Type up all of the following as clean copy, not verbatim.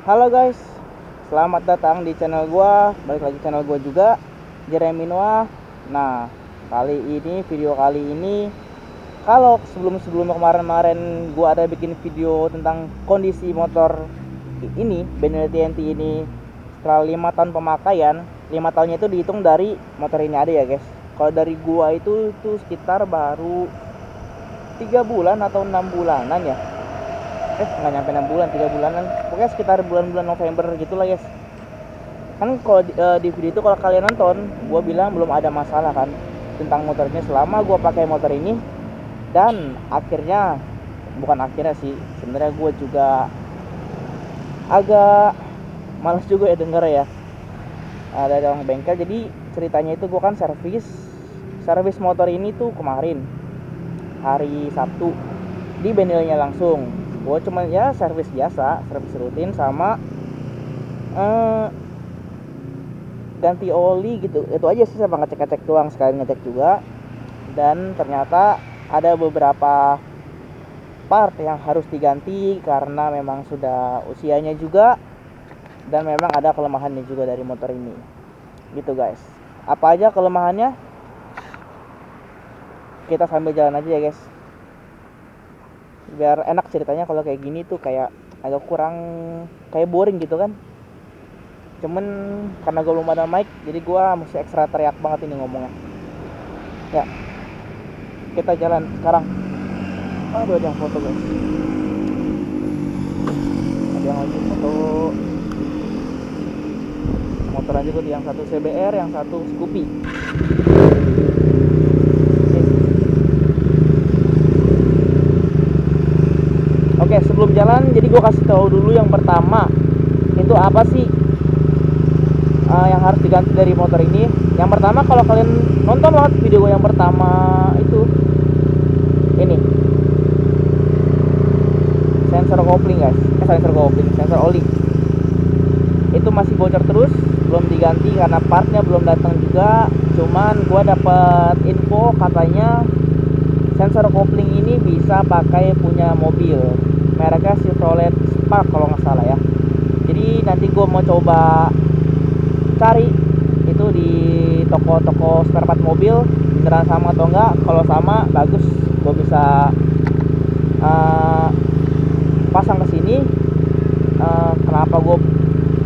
Halo guys, selamat datang di channel gua. Balik lagi channel gua juga, Jeremy Noah. Nah, video kali ini, kalau sebelum kemarin-kemarin gua ada bikin video tentang kondisi motor ini, Benelli TNT ini setelah 5 tahun pemakaian. 5 tahunnya itu dihitung dari motor ini ada ya guys. Kalau dari gua itu sekitar baru 3 bulan atau 6 bulanan ya, nggak nyampe 6 bulan, 3 bulanan, pokoknya sekitar bulan-bulan November gitulah guys. Kan kalau di video itu kalau kalian nonton, gue bilang belum ada masalah kan tentang motornya selama gue pakai motor ini. Dan akhirnya, bukan akhirnya sih, sebenarnya gue juga agak males juga ya denger ya, ada orang bengkel. Jadi ceritanya itu gue kan servis motor ini tuh kemarin hari Sabtu di bengkelnya langsung. Gue cuman ya servis biasa, servis rutin sama ganti oli gitu. Itu aja sih, sama ngecek-ngecek doang, sekalian ngecek juga. Dan ternyata ada beberapa part yang harus diganti karena memang sudah usianya juga, dan memang ada kelemahannya juga dari motor ini. Gitu guys. Apa aja kelemahannya? Kita sambil jalan aja ya guys. Biar enak ceritanya, kalau kayak gini tuh kayak agak kurang, kayak boring gitu kan. Cuman karena gue belum ada mic, jadi gue mesti ekstra teriak banget ini ngomongnya. Ya, kita jalan sekarang. Aduh, ada yang foto guys. Ada yang lagi foto motor aja gue, yang satu CBR, yang satu Scoopy. Oke, sebelum jalan, jadi gue kasih tahu dulu yang pertama itu apa sih yang harus diganti dari motor ini. Yang pertama, kalau kalian nonton banget video gue yang pertama itu, ini sensor kopling guys, sensor oli itu masih bocor terus, belum diganti karena partnya belum datang juga. Cuman gue dapet info katanya sensor kopling ini bisa pakai punya mobil, mereknya Chevrolet Spark kalau nggak salah ya. Jadi nanti gue mau coba cari itu di toko-toko spare part mobil, beneran sama atau enggak. Kalau sama, bagus, gue bisa pasang ke sini. Kenapa gue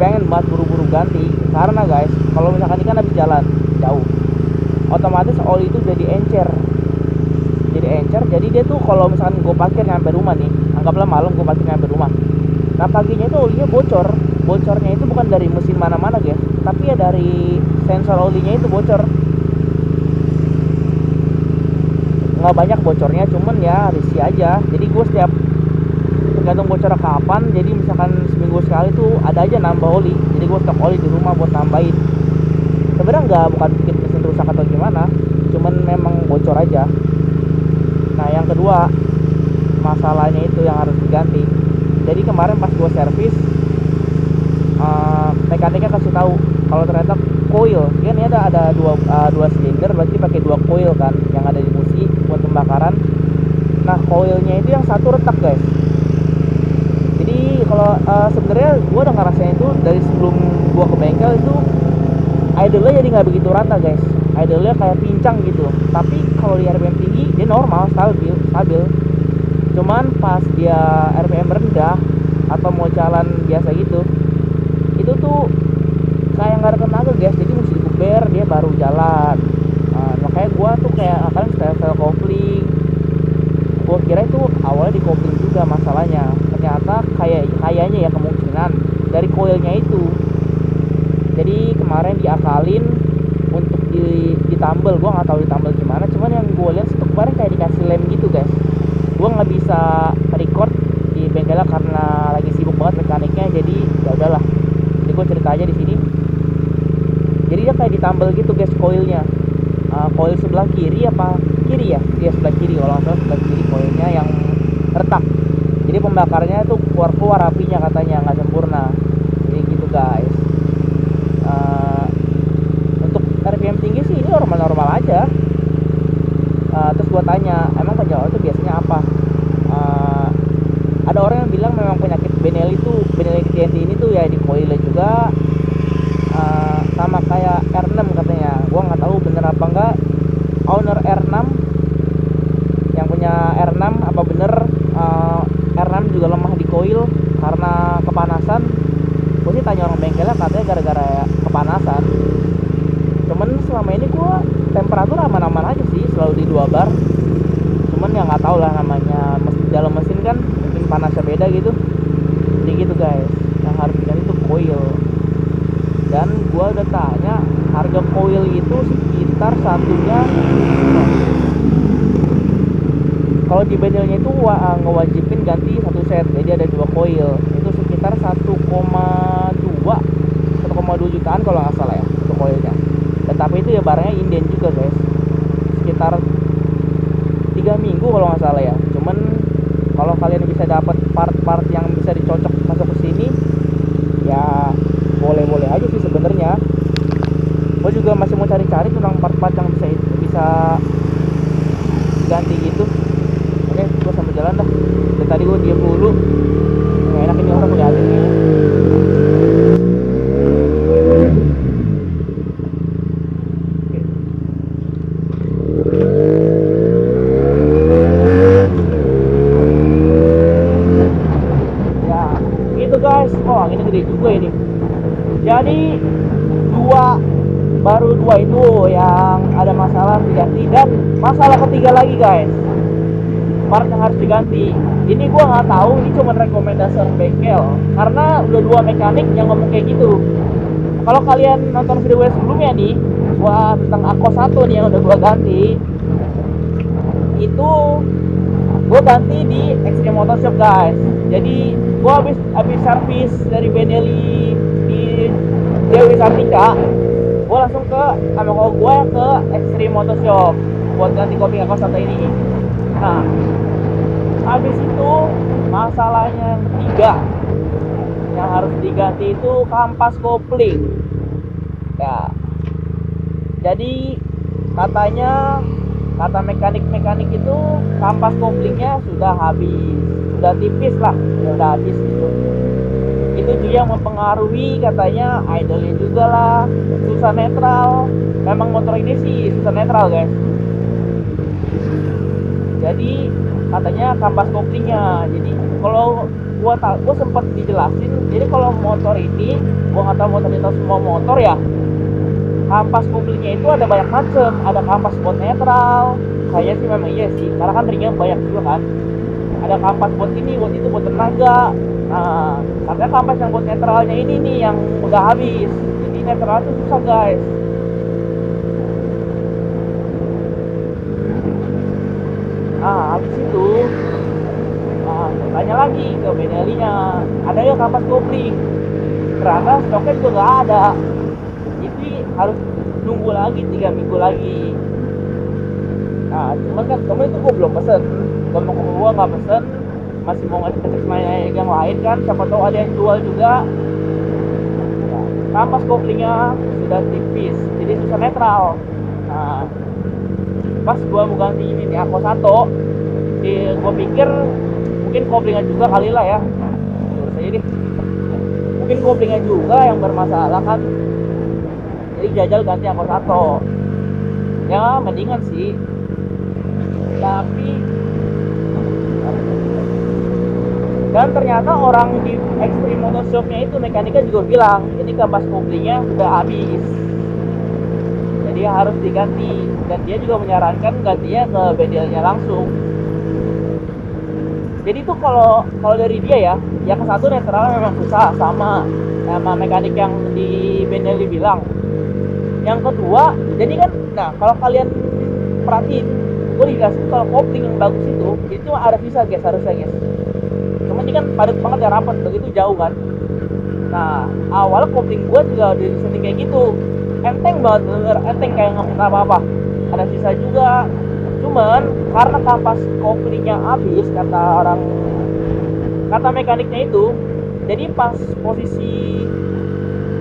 pengen banget buru-buru ganti? Karena guys, kalau misalkan ini kan habis jalan jauh, otomatis oli itu jadi dia tuh kalau misalkan gue parkir nyampe rumah nih, anggaplah malam gue parkir nyampe rumah, nah paginya itu olinya bocornya itu bukan dari mesin mana-mana guys, tapi ya dari sensor olinya itu bocor. Nggak banyak bocornya, cuman ya risih aja. Jadi gue setiap, tergantung bocornya kapan, jadi misalkan seminggu sekali tuh ada aja nambah oli. Jadi gue stok oli di rumah buat nambahin. Sebenarnya bukan bikin mesin rusak atau gimana, cuman memang bocor aja. Nah, yang kedua, masalahnya itu yang harus diganti. Jadi kemarin pas gue servis, mekaniknya kasih tahu kalau ternyata coil, kan ini ada dua silinder, berarti pakai dua coil kan yang ada di busi buat pembakaran. Nah, coilnya itu yang satu retak guys. Jadi kalau sebenarnya gue udah ngerasain itu dari sebelum gue ke bengkel itu, idle-nya jadi nggak begitu rata guys, idle-nya kayak pincang gitu. Tapi kalau di RPM tinggi dia normal, stabil. Cuman pas dia RPM rendah atau mau jalan biasa gitu, itu tuh kayak nggak ada tenaga guys, jadi mesti digeber dia baru jalan. Makanya gua tuh kayak akan style kopling. Gua kira itu awalnya di kopling juga masalahnya, ternyata kayaknya ya kemungkinan dari coilnya itu. Jadi kemarin diakalin untuk ditambal, gua nggak tahu ditambal gimana, cuman yang gua lihat itu kemarin kayak dikasih lem gitu guys. Gua nggak bisa record di bengkelnya karena lagi sibuk banget mekaniknya, jadi ya udahlah, jadi gua cerita aja di sini. Jadi dia kayak ditambal gitu guys coilnya. Coil sebelah kiri ya, dia sebelah kiri, kalau nggak salah sebelah kiri coilnya yang retak. Jadi pembakarnya tuh keluar apinya, katanya nggak sempurna. Jadi gitu guys. Untuk RPM tinggi sih ini normal aja. Terus gua tanya, emang penyebab itu biasanya apa? Ada orang yang bilang memang penyakit Benelli TNT ini tuh tuh guys, yang harus diganti itu coil. Dan gua udah tanya harga coil itu sekitar satunya, kalau di bengkelnya itu ngewajibin ganti satu set, jadi ada 2 coil, itu sekitar 1,2 jutaan kalau nggak salah ya untuk coilnya. Tetapi itu ya barangnya inden juga guys, sekitar 3 minggu kalau nggak salah ya. Cuman kalau kalian bisa dapat part-part yang bisa dicocok masuk ke sini, ya boleh-boleh aja sih sebenarnya. Gue juga masih mau cari-cari tentang part-part yang bisa diganti gitu. Oke, gue sambil jalan dah. Dari tadi gue diem dulu. Nggak enak ini orang udah habis nih. Guys, oh ini gede juga ini. Jadi baru dua itu yang ada masalah diganti, dan masalah ketiga lagi guys, part yang harus diganti. Ini gua nggak tahu, ini cuma rekomendasi bengkel karena udah 2 mekanik yang ngomong kayak gitu. Kalau kalian nonton video sebelumnya nih, gua tentang Akos 1 nih yang udah gua ganti, itu gue ganti di Extreme Motor Shop guys. Jadi gue habis servis dari Benelli di Dewi Sartika, gue langsung ke sama gue ke Extreme Motor Shop buat ganti kopling Akos 1 ini. Nah, habis itu masalahnya yang ketiga yang harus diganti itu kampas kopling ya. Jadi kata mekanik itu kampas koplingnya sudah habis, sudah tipis lah, udah habis gitu. Itu juga yang mempengaruhi katanya idle-nya juga lah, susah netral. Memang motor ini sih susah netral guys. Jadi katanya kampas koplingnya. Jadi kalau gua sempet dijelasin, jadi kalau motor ini, gua nggak tahu motor itu semua motor ya, kampas koplingnya itu ada banyak macam. Ada kampas buat netral, kayaknya sih memang iya sih, karena kan ringnya banyak juga kan. Ada kampas buat ini, buat itu, buat tenaga. Nah, katanya kampas yang buat netralnya ini nih yang udah habis. Jadi netral itu susah guys. Nah, habis itu tanya lagi ke Benelli-nya, ada ya kampas kopling? Ternyata stoknya juga nggak ada. Jadi harus nunggu lagi 3 minggu lagi. Nah, cuman kan temen itu gue belum pesen. Gue nggak pesen, masih mau ngecek yang lain kan, siapa tahu ada yang jual juga. Nah, kampas koplingnya sudah tipis, jadi susah netral. Nah, pas gue mau ganti ini di Akos 1, gue pikir mungkin koplingan juga kali lah ya. Terus aja deh, mungkin koplingan juga yang bermasalah kan. Jadi jajal ganti Akos 1. Ya mendingan sih. Tapi dan ternyata orang di Extreme Motor Shop-nya itu mekaniknya juga bilang ini kampas koplingnya udah habis, jadi harus diganti. Dan dia juga menyarankan gantinya ke bengkelnya langsung. Jadi tuh kalau dari dia ya, yang ke satu netral memang susah sama mekanik yang di Benelli bilang. Yang kedua, jadi kan, nah kalau kalian perhatiin, gue dijelasin kalau kopling yang bagus itu ada sisa guys, harusnya guys. Cuman ini kan padat banget ya, rapat, begitu jauh kan. Nah, awal kopling gue juga udah disetting kayak gitu, enteng banget, bener enteng, kayak nggak apa-apa. Ada sisa juga. Cuman karena kampas koplingnya habis, kata mekaniknya itu, jadi pas posisi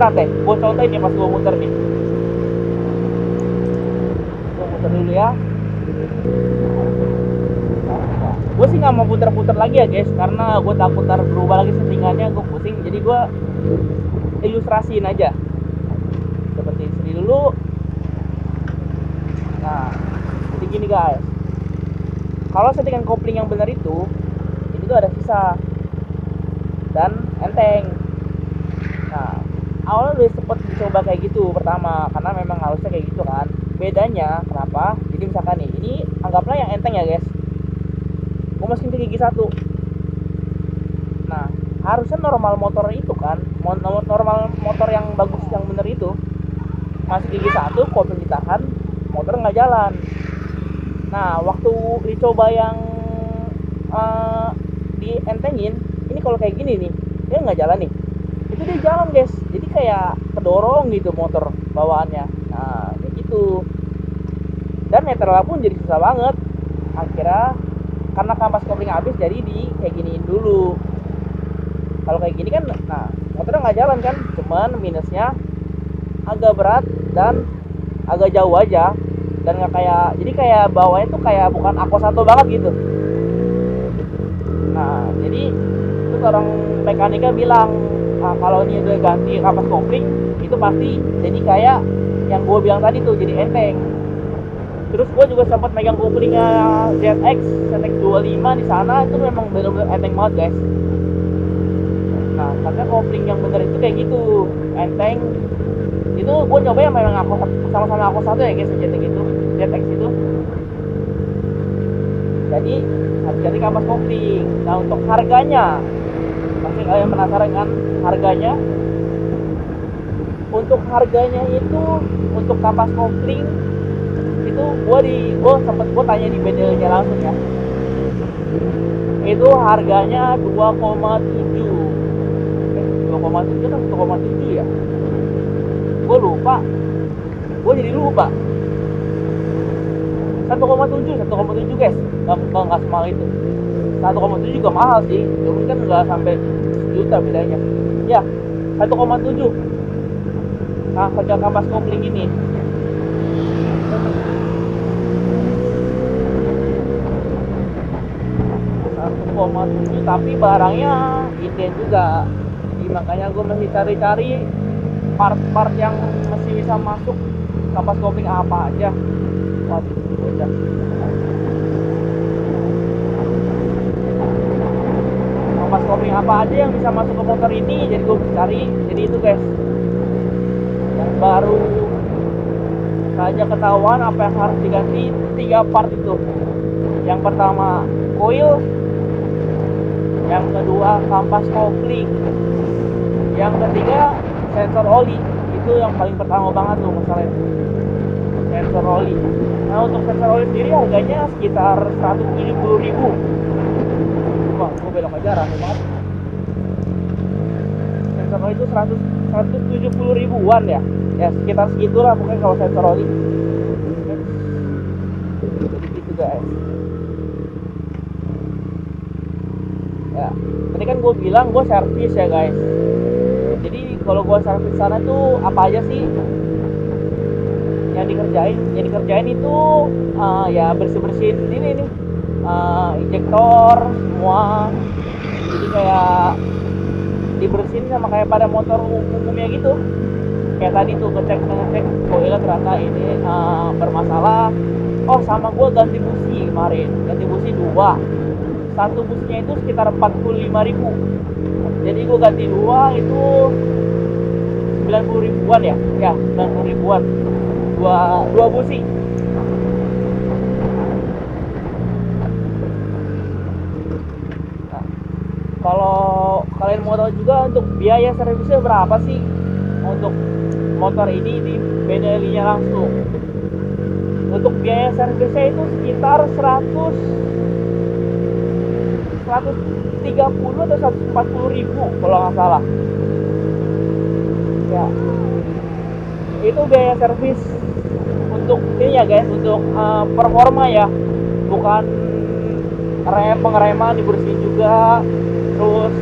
gue contohin ya, pas gue muter nih, gue muter dulu ya. Gue sih nggak mau putar-putar lagi ya guys, karena gue takut ntar berubah lagi settingannya, gue pusing. Jadi gue ilustrasiin aja seperti ini dulu. Nah, jadi gini guys, kalau settingan kopling yang benar itu tuh ada sisa dan enteng. Nah, awalnya udah sempet dicoba kayak gitu pertama, karena memang harusnya kayak gitu kan. Bedanya kenapa? Jadi misalkan nih, ini anggaplah yang enteng ya guys, gue masukin ke gigi 1. Nah, harusnya normal motor itu kan, normal motor yang bagus yang bener itu masih gigi satu, kopling ditahan, motor nggak jalan. Nah waktu dicoba yang dientengin, ini kalau kayak gini nih dia nggak jalan nih, itu dia jalan guys, jadi kayak kedorong gitu motor bawaannya. Nah kayak gitu, dan netral pun jadi susah banget. Akhirnya karena kampas kopling habis, jadi di kayak giniin dulu. Kalau kayak gini kan, nah motornya nggak jalan kan, cuman minusnya agak berat dan agak jauh aja, dan nggak kayak, jadi kayak bawahnya tuh kayak bukan Aqua 1 banget gitu. Nah jadi terus orang mekaniknya bilang, kalau ini udah ganti kampas kopling itu pasti jadi kayak yang gue bilang tadi tuh, jadi enteng. Terus gue juga sempat megang koplingnya ZX25 di sana, itu memang benar-benar enteng banget guys. Nah katanya kopling yang bener itu kayak gitu, enteng. Itu gue nyoba yang memang aku sama-sama aku satu ya guys, ZX itu. Jadi harus ganti kampas kopling. Nah untuk harganya, pasti kalian penasaran kan harganya? Untuk harganya itu, untuk kampas kopling itu gue tanya di bengkelnya langsung ya, itu harganya 2,7 atau 1,7 ya, gue lupa, gue jadi lupa. 1,7 guys, nggak semahal itu. 1,7 juga mahal sih, cuman kan nggak sampai juta bedanya ya. 1,7. Nah harga kampas kopling ini 1,7, tapi barangnya inden juga. Jadi makanya gue masih cari-cari part-part yang masih bisa masuk kampas kopling apa aja. Waduh, bocah. Kampas kopling apa aja yang bisa masuk ke motor ini, jadi gue cari. Jadi itu guys, yang baru saja ketahuan apa yang harus diganti, 3 part itu. Yang pertama coil, yang kedua kampas kopling, yang ketiga sensor oli. Itu yang paling pertama banget tuh masalahnya, sensor oli. Nah untuk sensor oli sendiri harganya sekitar 170.000. Wah gue belok aja, rame banget. Sensor oli itu 170.000-an ya, ya sekitar segitulah pokoknya kalau sensor oli. Jadi gitu guys ya. Tadi kan gue bilang gue servis ya guys. Jadi kalau gue servis sana tuh apa aja sih yang dikerjain itu ya bersih-bersihin ini nih, injektor semua. Jadi kayak dibersihin sama kayak pada motor umumnya gitu. Kayak tadi tuh ngecek koilnya ternyata ini bermasalah. Oh sama gue ganti busi kemarin, ganti busi 2. Satu busnya itu sekitar 45.000. Jadi gue ganti 2 itu 90.000-an ya. Ya 90.000-an, dua busi. Nah, kalau kalian mau tahu juga untuk biaya servisnya berapa sih untuk motor ini di Benelli-nya langsung. Untuk biaya servisnya itu sekitar 130 atau 140.000 kalau nggak salah ya. Itu biaya servis untuk ini ya guys, untuk performa ya, bukan pengereman dibersihin juga, terus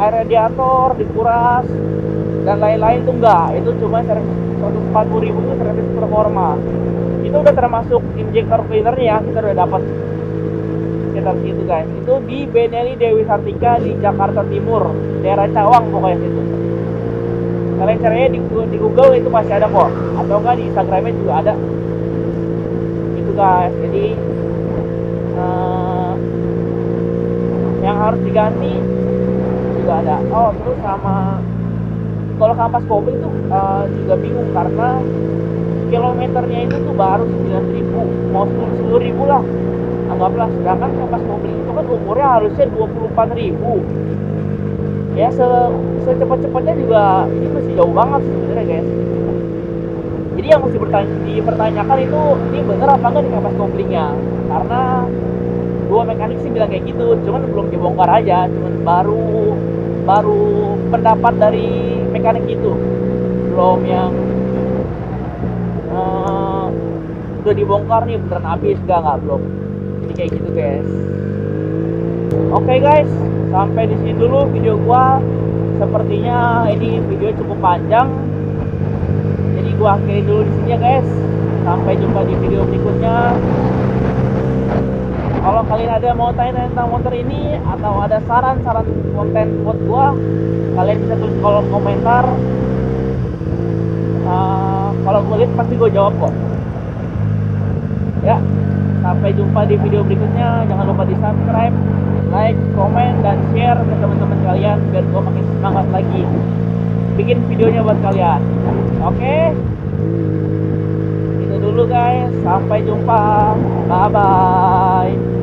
air radiator dikuras dan lain-lain tuh enggak. Itu cuma servis 140.000 itu servis performa. Itu udah termasuk injektor cleanernya, kita udah dapat sekitar situ guys. Itu di Benelli Dewi Sartika di Jakarta Timur, daerah Cawang pokoknya situ. Kalian caranya di Google itu pasti ada kok, atau enggak di Instagramnya juga ada itu guys. Jadi yang harus diganti juga ada. Oh terus sama kalau kampas kopling tuh juga bingung karena kilometernya itu tuh baru 9.000, mau 10.000 lah anggaplah. Sedangkan kampas kopling itu kan umurnya harusnya 24.000. secepat-cepatnya juga ini masih jauh banget sebenarnya guys. Jadi yang mesti dipertanyakan itu ini bener apa enggak di kapas koplingnya, karena dua mekanik sih bilang kayak gitu, cuman belum dibongkar aja, cuman baru pendapat dari mekanik itu, belum yang udah dibongkar nih beneran habis, enggak belum. Jadi kayak gitu guys. Oke guys, sampai di sini dulu video gua. Sepertinya ini video cukup panjang, jadi gua akhiri dulu di sini ya guys. Sampai jumpa di video berikutnya. Kalau kalian ada mau tanya tentang motor ini atau ada saran-saran konten buat gua, kalian bisa tulis kolom komentar. Kalau gua lihat pasti gua jawab kok. Ya, sampai jumpa di video berikutnya. Jangan lupa di subscribe, like, komen, dan share ke teman-teman kalian biar gua makin semangat lagi bikin videonya buat kalian. Oke? Itu dulu guys. Sampai jumpa. Bye bye.